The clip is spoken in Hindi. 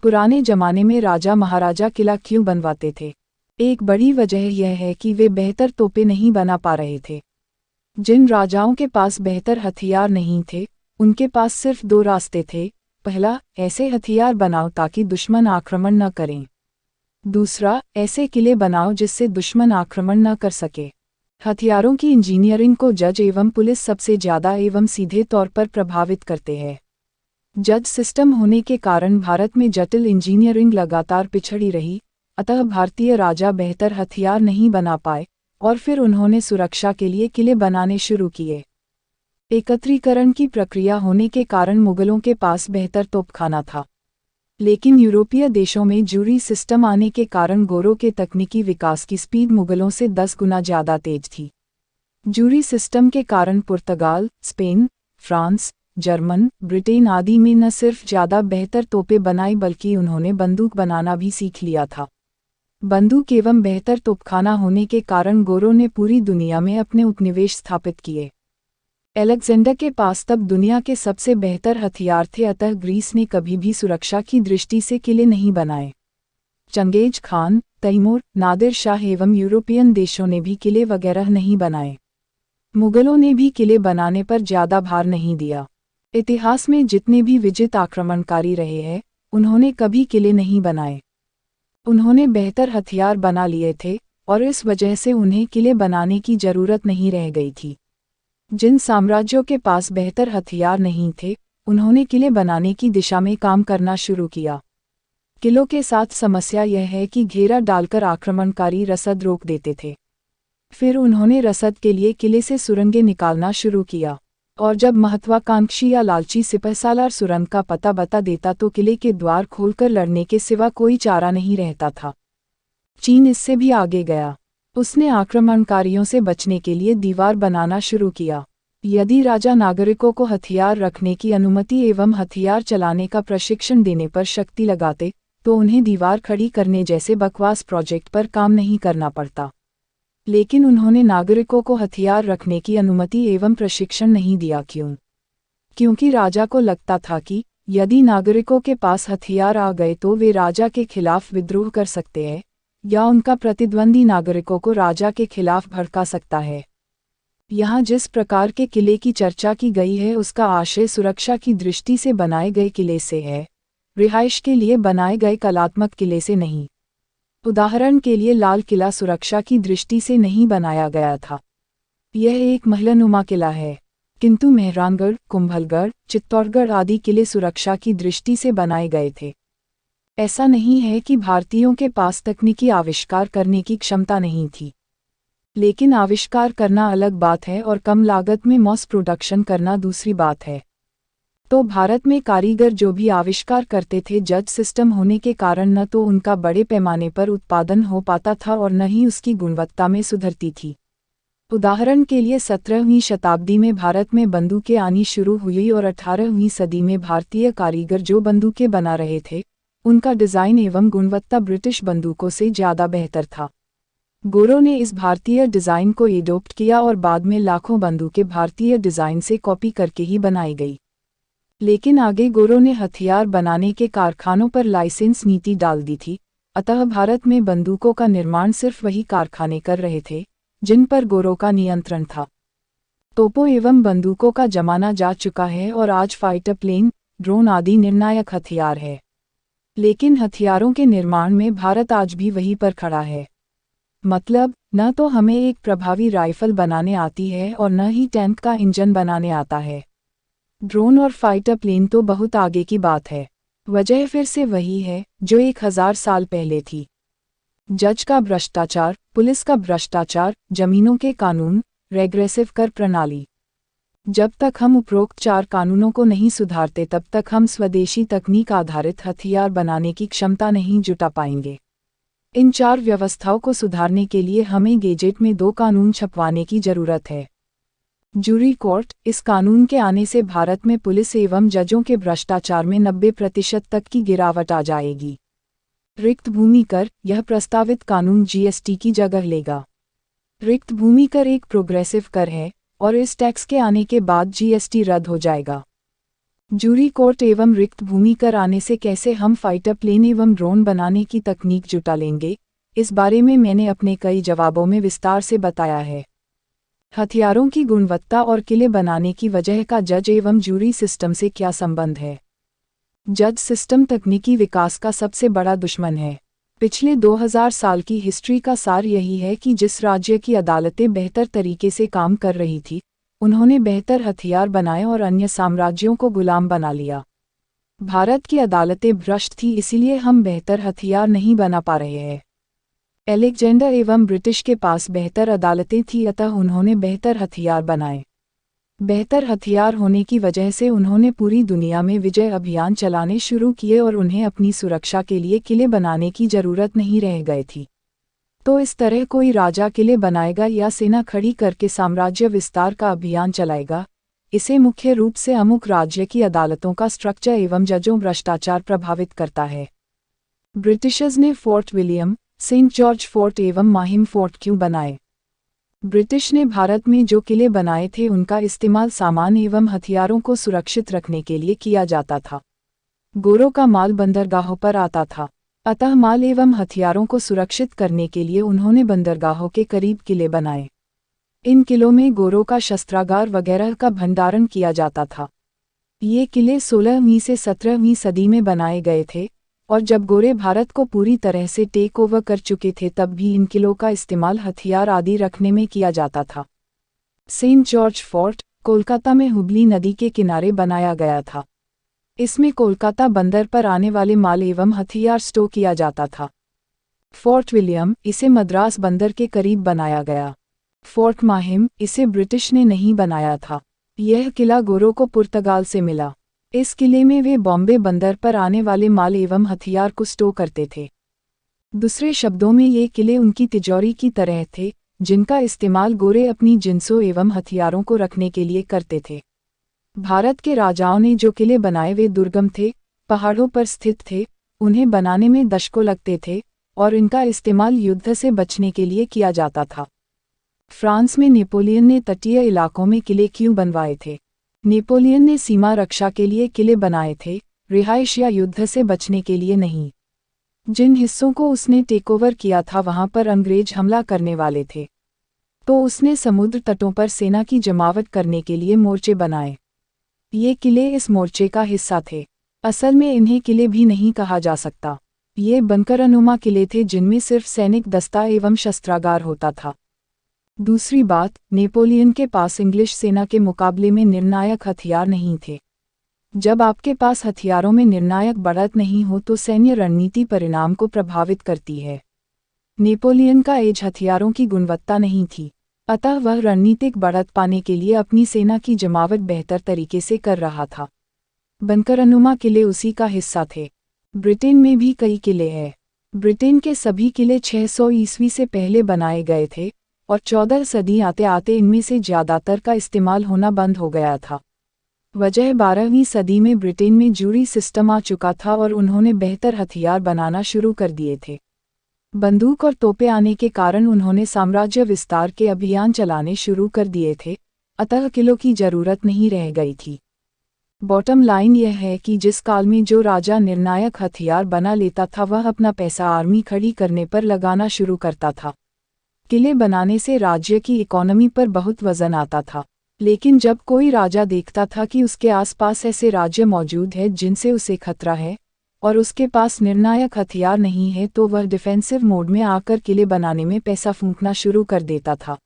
पुराने जमाने में राजा महाराजा किला क्यों बनवाते थे? एक बड़ी वजह यह है कि वे बेहतर तोपें नहीं बना पा रहे थे। जिन राजाओं के पास बेहतर हथियार नहीं थे, उनके पास सिर्फ दो रास्ते थे। पहला, ऐसे हथियार बनाओ ताकि दुश्मन आक्रमण न करें। दूसरा, ऐसे किले बनाओ जिससे दुश्मन आक्रमण न कर सके। हथियारों की इंजीनियरिंग को जज एवं पुलिस सबसे ज़्यादा एवं सीधे तौर पर प्रभावित करते हैं। जज सिस्टम होने के कारण भारत में जटिल इंजीनियरिंग लगातार पिछड़ी रही, अतः भारतीय राजा बेहतर हथियार नहीं बना पाए और फिर उन्होंने सुरक्षा के लिए किले बनाने शुरू किए। एकत्रीकरण की प्रक्रिया होने के कारण मुगलों के पास बेहतर तोपखाना था, लेकिन यूरोपीय देशों में जूरी सिस्टम आने के कारण गोरों के तकनीकी विकास की स्पीड मुगलों से 10 गुना ज़्यादा तेज थी। जूरी सिस्टम के कारण पुर्तगाल, स्पेन, फ्रांस, जर्मन, ब्रिटेन आदि में न सिर्फ ज़्यादा बेहतर तोपें बनाई बल्कि उन्होंने बंदूक बनाना भी सीख लिया था। बंदूक एवं बेहतर तोपखाना होने के कारण गोरों ने पूरी दुनिया में अपने उपनिवेश स्थापित किए। अलेक्जेंडर के पास तब दुनिया के सबसे बेहतर हथियार थे, अतः ग्रीस ने कभी भी सुरक्षा की दृष्टि से किले नहीं बनाए। चंगेज खान, तैमूर, नादिर शाह एवं यूरोपियन देशों ने भी किले वगैरह नहीं बनाए। मुगलों ने भी किले बनाने पर ज़्यादा भार नहीं दिया। इतिहास में जितने भी विजित आक्रमणकारी रहे हैं, उन्होंने कभी किले नहीं बनाए। उन्होंने बेहतर हथियार बना लिए थे और इस वजह से उन्हें किले बनाने की जरूरत नहीं रह गई थी। जिन साम्राज्यों के पास बेहतर हथियार नहीं थे, उन्होंने किले बनाने की दिशा में काम करना शुरू किया। किलों के साथ समस्या यह है कि घेरा डालकर आक्रमणकारी रसद रोक देते थे। फिर उन्होंने रसद के लिए किले से सुरंगें निकालना शुरू किया, और जब महत्वाकांक्षी या लालची सिपहसालार सुरंग का पता बता देता तो किले के द्वार खोलकर लड़ने के सिवा कोई चारा नहीं रहता था। चीन इससे भी आगे गया। उसने आक्रमणकारियों से बचने के लिए दीवार बनाना शुरू किया। यदि राजा नागरिकों को हथियार रखने की अनुमति एवं हथियार चलाने का प्रशिक्षण देने पर शक्ति लगाते, तो उन्हें दीवार खड़ी करने जैसे बकवास प्रोजेक्ट पर काम नहीं करना पड़ता। लेकिन उन्होंने नागरिकों को हथियार रखने की अनुमति एवं प्रशिक्षण नहीं दिया। क्यों? क्योंकि राजा को लगता था कि यदि नागरिकों के पास हथियार आ गए तो वे राजा के खिलाफ विद्रोह कर सकते हैं, या उनका प्रतिद्वंदी नागरिकों को राजा के खिलाफ भड़का सकता है। यहाँ जिस प्रकार के किले की चर्चा की गई है, उसका आशय सुरक्षा की दृष्टि से बनाए गए किले से है, रिहाइश के लिए बनाए गए कलात्मक किले से नहीं। उदाहरण के लिए लाल किला सुरक्षा की दृष्टि से नहीं बनाया गया था। यह एक महलनुमा किला है, किंतु मेहरानगढ़, कुंभलगढ़, चित्तौड़गढ़ आदि किले सुरक्षा की दृष्टि से बनाए गए थे। ऐसा नहीं है कि भारतीयों के पास तकनीकी आविष्कार करने की क्षमता नहीं थी, लेकिन आविष्कार करना अलग बात है और कम लागत में मॉस प्रोडक्शन करना दूसरी बात है। तो भारत में कारीगर जो भी आविष्कार करते थे, जज सिस्टम होने के कारण न तो उनका बड़े पैमाने पर उत्पादन हो पाता था और न ही उसकी गुणवत्ता में सुधरती थी। उदाहरण के लिए 17वीं शताब्दी में भारत में बंदूकें आनी शुरू हुई और 18वीं सदी में भारतीय कारीगर जो बंदूकें बना रहे थे, उनका डिज़ाइन एवं गुणवत्ता ब्रिटिश बंदूकों से ज़्यादा बेहतर था। गोरों ने इस भारतीय डिज़ाइन को एडॉप्ट किया और बाद में लाखों बंदूकें भारतीय डिज़ाइन से कॉपी करके ही बनाई गई। लेकिन आगे गोरों ने हथियार बनाने के कारखानों पर लाइसेंस नीति डाल दी थी, अतः भारत में बंदूकों का निर्माण सिर्फ वही कारखाने कर रहे थे जिन पर गोरों का नियंत्रण था। तोपों एवं बंदूकों का जमाना जा चुका है और आज फाइटर प्लेन, ड्रोन आदि निर्णायक हथियार है। लेकिन हथियारों के निर्माण में भारत आज भी वहीं पर खड़ा है। मतलब, न तो हमें एक प्रभावी राइफल बनाने आती है और न ही टैंक का इंजन बनाने आता है। ड्रोन और फाइटर प्लेन तो बहुत आगे की बात है। वजह फिर से वही है जो 1000 साल पहले थी। जज का भ्रष्टाचार, पुलिस का भ्रष्टाचार, जमीनों के कानून, रेग्रेसिव कर प्रणाली। जब तक हम उपरोक्त 4 कानूनों को नहीं सुधारते तब तक हम स्वदेशी तकनीक आधारित हथियार बनाने की क्षमता नहीं जुटा पाएंगे। इन 4 व्यवस्थाओं को सुधारने के लिए हमें गेजेट में 2 कानून छपवाने की जरूरत है। जूरी कोर्ट, इस कानून के आने से भारत में पुलिस एवं जजों के भ्रष्टाचार में 90% तक की गिरावट आ जाएगी। रिक्त भूमि कर, यह प्रस्तावित कानून जीएसटी की जगह लेगा। रिक्त भूमि कर एक प्रोग्रेसिव कर है और इस टैक्स के आने के बाद जीएसटी रद्द हो जाएगा। जूरी कोर्ट एवं रिक्त भूमि कर आने से कैसे हम फाइटर प्लेन एवं ड्रोन बनाने की तकनीक जुटा लेंगे, इस बारे में मैंने अपने कई जवाबों में विस्तार से बताया है। हथियारों की गुणवत्ता और किले बनाने की वजह का जज एवं जूरी सिस्टम से क्या संबंध है? जज सिस्टम तकनीकी विकास का सबसे बड़ा दुश्मन है। पिछले 2000 साल की हिस्ट्री का सार यही है कि जिस राज्य की अदालतें बेहतर तरीके से काम कर रही थी, उन्होंने बेहतर हथियार बनाए और अन्य साम्राज्यों को गुलाम बना लिया। भारत की अदालतें भ्रष्ट थी, इसीलिए हम बेहतर हथियार नहीं बना पा रहे हैं। अलेक्जेंडर एवं ब्रिटिश के पास बेहतर अदालतें थी, अतः उन्होंने बेहतर हथियार बनाए। बेहतर हथियार होने की वजह से उन्होंने पूरी दुनिया में विजय अभियान चलाने शुरू किए और उन्हें अपनी सुरक्षा के लिए किले बनाने की जरूरत नहीं रह गई थी। तो इस तरह कोई राजा किले बनाएगा या सेना खड़ी करके साम्राज्य विस्तार का अभियान चलाएगा, इसे मुख्य रूप से अमुक राज्य की अदालतों का स्ट्रक्चर एवं जजों भ्रष्टाचार प्रभावित करता है। ब्रिटिशर्स ने fort William, saint George fort एवं माहिम फोर्ट क्यों बनाए? ब्रिटिश ने भारत में जो किले बनाए थे उनका इस्तेमाल सामान एवं हथियारों को सुरक्षित रखने के लिए किया जाता था। गोरों का माल बंदरगाहों पर आता था, अतः माल एवं हथियारों को सुरक्षित करने के लिए उन्होंने बंदरगाहों के करीब किले बनाए। इन किलों में गोरों का शस्त्रागार वगैरह का भंडारण किया जाता था। ये किले 16वीं से 17वीं सदी में बनाए गए थे, और जब गोरे भारत को पूरी तरह से टेक ओवर कर चुके थे तब भी इन किलों का इस्तेमाल हथियार आदि रखने में किया जाता था। सेंट जॉर्ज फोर्ट कोलकाता में हुगली नदी के किनारे बनाया गया था। इसमें कोलकाता बंदर पर आने वाले माल एवं हथियार स्टोर किया जाता था। फोर्ट विलियम, इसे मद्रास बंदर के करीब बनाया गया। फोर्ट माहिम, इसे ब्रिटिश ने नहीं बनाया था। यह किला गोरों को पुर्तगाल से मिला। इस किले में वे बॉम्बे बंदर पर आने वाले माल एवं हथियार को स्टोर करते थे। दूसरे शब्दों में ये किले उनकी तिजोरी की तरह थे, जिनका इस्तेमाल गोरे अपनी जिंसों एवं हथियारों को रखने के लिए करते थे। भारत के राजाओं ने जो किले बनाए वे दुर्गम थे, पहाड़ों पर स्थित थे, उन्हें बनाने में दशकों लगते थे और इनका इस्तेमाल युद्ध से बचने के लिए किया जाता था। फ्रांस में नेपोलियन ने तटीय इलाकों में किले क्यों बनवाए थे? नेपोलियन ने सीमा रक्षा के लिए किले बनाए थे, रिहाइश या युद्ध से बचने के लिए नहीं। जिन हिस्सों को उसने टेकओवर किया था वहां पर अंग्रेज हमला करने वाले थे, तो उसने समुद्र तटों पर सेना की जमावट करने के लिए मोर्चे बनाए। ये किले इस मोर्चे का हिस्सा थे। असल में इन्हें किले भी नहीं कहा जा सकता, ये बंकरनुमा किले थे जिनमें सिर्फ सैनिक दस्ता एवं शस्त्रागार होता था। दूसरी बात, नेपोलियन के पास इंग्लिश सेना के मुकाबले में निर्णायक हथियार नहीं थे। जब आपके पास हथियारों में निर्णायक बढ़त नहीं हो तो सैन्य रणनीति परिणाम को प्रभावित करती है। नेपोलियन का एज हथियारों की गुणवत्ता नहीं थी, अतः वह रणनीतिक बढ़त पाने के लिए अपनी सेना की जमावट बेहतर तरीके से कर रहा था। बंकरनुमा किले उसी का हिस्सा थे। ब्रिटेन में भी कई किले हैं। ब्रिटेन के सभी किले 600 ईस्वी से पहले बनाए गए थे और 14 सदी आते आते इनमें से ज़्यादातर का इस्तेमाल होना बंद हो गया था। वजह 12वीं सदी में ब्रिटेन में जूरी सिस्टम आ चुका था और उन्होंने बेहतर हथियार बनाना शुरू कर दिए थे। बंदूक और तोपें आने के कारण उन्होंने साम्राज्य विस्तार के अभियान चलाने शुरू कर दिए थे, अतः किलों की जरूरत नहीं रह गई थी। बॉटम लाइन यह है कि जिस काल में जो राजा निर्णायक हथियार बना लेता था वह अपना पैसा आर्मी खड़ी करने पर लगाना शुरू करता था। किले बनाने से राज्य की इकोनॉमी पर बहुत वजन आता था, लेकिन जब कोई राजा देखता था कि उसके आसपास ऐसे राज्य मौजूद हैं जिनसे उसे खतरा है और उसके पास निर्णायक हथियार नहीं है तो वह डिफेंसिव मोड में आकर किले बनाने में पैसा फूंकना शुरू कर देता था।